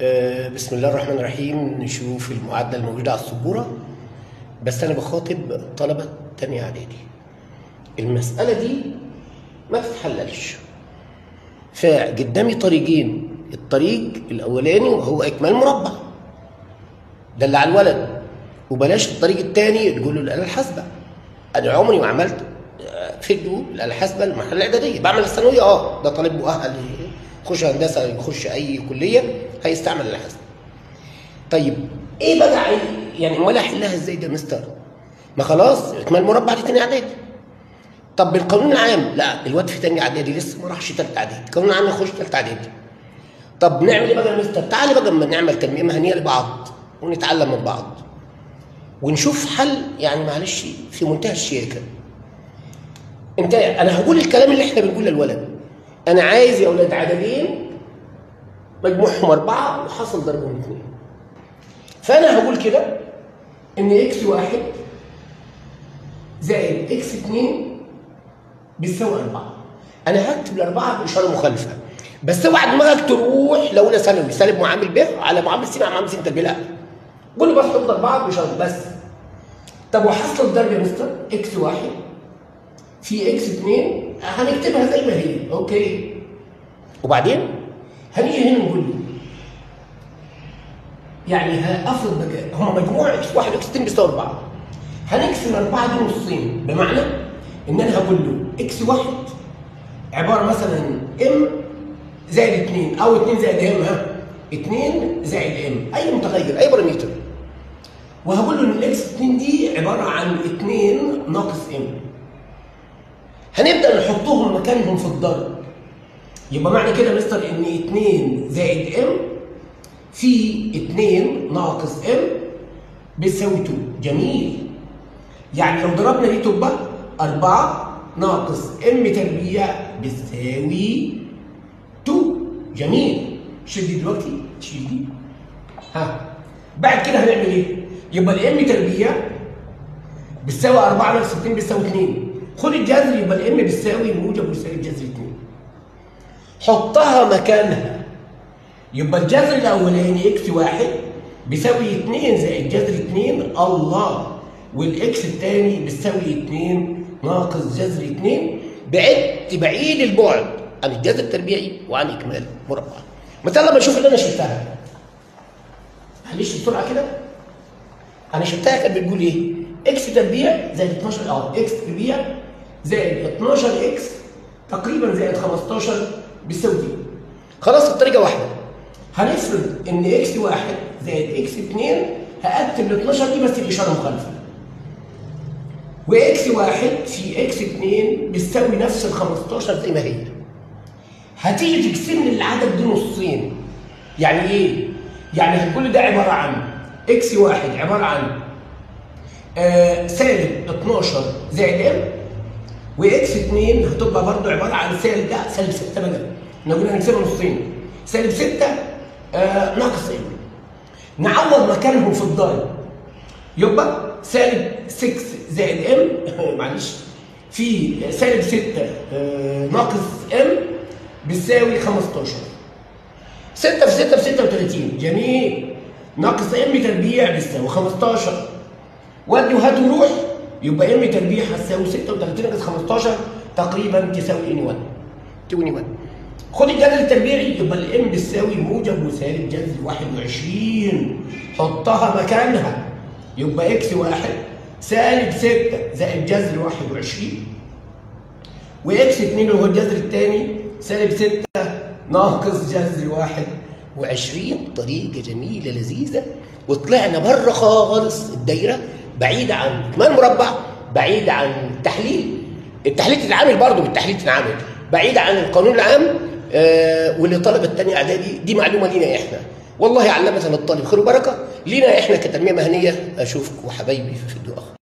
بسم الله الرحمن الرحيم. نشوف المعادلة الموجودة على السبورة، بس أنا بخاطب طلبة تانية إعدادي. المسألة دي ما تتحللش، فقدامي طريقين. الطريق الأولاني وهو إكمال مربع، ده اللي على الولد، وبلاش الطريق التاني تقول له الآلة الحاسبة. أنا عمري ما عملت فيديو الآلة الحاسبة المرحلة الإعدادية، بعمل الثانوية. ده طالب مؤهل يخش هندسة، يخش أي كلية هيستعمل الآلة الحاسبة. طيب إيه بقى يعني أمال أحلها إزاي ده مستر؟ ما خلاص إكمال مربع دي تاني إعدادي. طب بالقانون العام، لا الواد في تاني إعدادي لسه ما راحش تالتة إعدادي، القانون العام يخش تالتة إعدادي. طب نعمل إيه بقى يا مستر؟ تعالى بقى أما نعمل تنمية مهنية لبعض ونتعلم من بعض ونشوف حل، يعني معلش في منتهى الشياكة. أنا هقول الكلام اللي إحنا بنقوله للولد. أنا عايز يا أولاد عددين مجموعهم 4 وحاصل ضربهم 2. فأنا هقول كده إن إكس 1 زائد إكس 2 بيساوي 4. أنا هكتب ال4 بإشارة مخالفة، بس اوعى دماغك تروح لأولى ثانوي سالب معامل ب على معامل س على معامل س تربيع. لا، قول له بس حط 4 بإشارة بس. طب وحاصل الضرب يا مستر؟ إكس 1 في إكس 2 هنكتبها زي ما هي، أوكي. وبعدين هنيجي هنا نقول له يعني هافرض بقى هم مجموع اكس 1 واكس 2 بيساوي 4. هنقسم 4 دي نصين، بمعنى ان انا هقول له اكس 1 عباره مثلا ام زائد 2 او 2 زائد ام، 2 زائد ام، اي متغير اي بارامتر، وهقول له ان الاكس 2 دي عباره عن 2 ناقص ام. هنبدا نحطهم مكانهم في الضرب. يبقى معنى كده مستر ان 2 زائد ام في 2 ناقص ام بيساوي 2. جميل. يعني لو ضربنا دي تبقى 4 ناقص ام تربيع بيساوي 2. جميل. شيل دي دلوقتي، شيل دي. بعد كده هنعمل ايه؟ يبقى الام تربيع بتساوي 4 ناقص 2 بيساوي 2. خد الجذر، يبقى الام بتساوي موجب وسالب جذر 2. حطها مكانها. يبقى الجذر الاولاني اكس 1 بيساوي 2 زائد جذر 2 الله، والاكس الثاني بيساوي 2 ناقص جذر 2. بعيد البعد عن الجذر التربيعي وعن اكمال مربع. مثلا لما اشوف اللي انا شلتها، معلش بسرعه كده، انا شلتها كانت بتقول ايه؟ اكس تربيع زائد 12 اكس تربيع زائد 12 اكس تقريبا زائد 15 بيساوي 2. خلاص الطريقه واحده. هنفرض ان اكس 1 زائد اكس 2 هاكتب ال 12 دي بس باشاره مخالفه، واكس 1 في اكس 2 بتساوي نفس ال 15 زي ما هي. هتيجي تقسم لي العدد دي نصين. يعني ايه؟ يعني كل ده عباره عن اكس 1 عباره عن سالب 12 زائد ام، واكس 2 هتبقى برضه عباره عن سالب 6 بقى. احنا قلنا هنقسمها نصين، سالب 6 ناقص ام. نعوض مكانهم في الضرب، يبقى سالب 6 زائد ام معلش في سالب 6 ناقص ام بيساوي 15. 6 في 6 ب 36. جميل. ناقص ام تربيع بيساوي 15. ودي وهات وروح، يبقى ام تربيع هتساوي 36 ناقص 15 تقريبا تساوي ان 1. 21. خد الجذر التربيعي، يبقى الام بتساوي موجب وسالب جذر 21. حطها مكانها، يبقى اكس 1 سالب 6 زائد جذر 21، واكس 2 اللي هو الجذر الثاني سالب 6 ناقص جذر 21. طريقه جميله لذيذه، وطلعنا بره خالص الدايره، بعيد عن اكمال مربع، بعيد عن التحليل تتعامل برضه بالتحليل تتعامل، بعيد عن القانون العام. واللي طلبة تانية اعدادي دي معلومه لينا احنا، والله علمتنا الطالب خير وبركه لينا احنا كتنميه مهنيه. اشوفكم حبايبي في فيديو اخر.